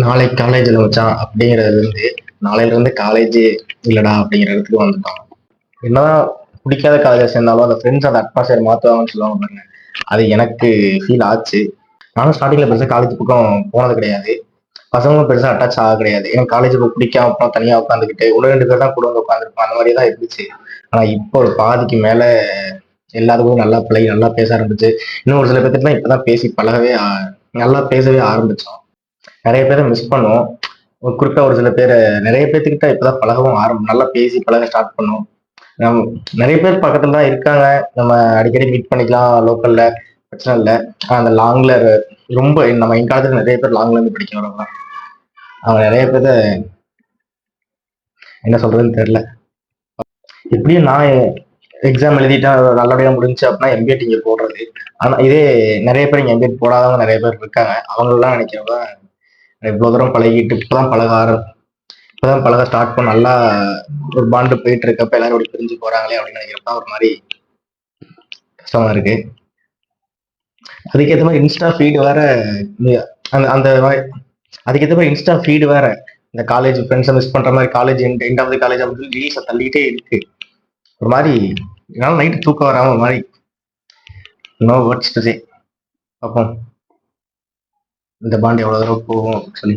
நாளைக்கு காலேஜில் வச்சான் அப்படிங்கிறது வந்து நாளையில இருந்து காலேஜ் இல்லடா அப்படிங்கிற இடத்துக்கு வந்துட்டான். என்னதான் பிடிக்காத காலேஜ் சேர்ந்தாலும் அந்த ஃப்ரெண்ட்ஸ் அந்த அட்மாஸ்பியர் மாற்றுவாங்கன்னு சொல்லுவாங்க பாருங்க. அது எனக்கு ஃபீல் ஆச்சு. நானும் ஸ்டார்டிங்ல பெருசாக காலேஜ் பக்கம் போனது கிடையாது. பசங்களும் பெருசாக அட்டாச் ஆக கிடையாது. எனக்கு காலேஜ் இப்போ பிடிக்காம அப்புறம் தனியாக உட்காந்துக்கிட்டு ஒன்று ரெண்டு பேர் தான் கூட வந்து உட்காந்துருப்போம். அந்த மாதிரி தான் இருந்துச்சு. ஆனால் இப்போ ஒரு பாதிக்கு மேலே எல்லாருக்கும் நல்லா பழகி நல்லா பேச ஆரம்பிச்சு. இன்னும் ஒரு சில பேர்த்துக்கு தான் இப்பதான் பேசி பழகவே நல்லா பேசவே ஆரம்பிச்சோம். நிறைய பேரை மிஸ் பண்ணுவோம். குறிப்பா ஒரு சில பேரை நிறைய பேர்த்துக்கிட்ட இப்பதான் பழகவும் நல்லா பேசி பழக ஸ்டார்ட் பண்ணோம். நிறைய பேர் பக்கத்துல தான் இருக்காங்க. நம்ம அடிக்கடி மீட் பண்ணிக்கலாம் லோக்கல்ல, பிரச்சனை இல்லை. அந்த லாங்ல ரொம்ப நம்ம காலத்துல நிறைய பேர் லாங்ல இருந்து படிக்க வரவங்க. அவங்க நிறைய பேர் என்ன சொல்றதுன்னு தெரியல. எப்படியும் நான் எக்ஸாம் எழுதிட்டா நல்லபடியா முடிஞ்சு அப்படின்னா எம்பிஏ இங்க போடுறது. ஆனா இதே நிறைய பேர் இங்க எம்பிஏ போடாதவங்க நிறைய பேர் இருக்காங்க. அவங்களெல்லாம் நினைக்கிறவங்க இவ்வளவு தூரம் பழகிட்டு இப்பதான் பழக ஸ்டார்ட் பண்ண நல்லா ஒரு பாண்டு போயிட்டு இருக்கப்ப எல்லாரும் அப்படி பிரிஞ்சு போறாங்களே அப்படின்னு நினைக்கிறப்ப ஒரு மாதிரி கஷ்டமா இருக்கு. அதுக்கேற்ற மாதிரி இன்ஸ்டா ஃபீடு வேற அந்த அந்த அதுக்கேற்ற மாதிரி இன்ஸ்டா ஃபீடு வேற இந்த காலேஜ் ஃப்ரெண்ட்ஸை மிஸ் பண்ற மாதிரி college end of the college அப்படின்னு ரீல்ஸை தள்ளிட்டே இருக்கு. ஒரு மாதிரி என்னால நைட்டு தூக்கம் வராம ஒரு மாதிரி நோ வேர்ட்ஸ் டு சே. பார்ப்போம் இந்த பாண்ட் எவ்வளவு தூரம் போகும் சொல்லி.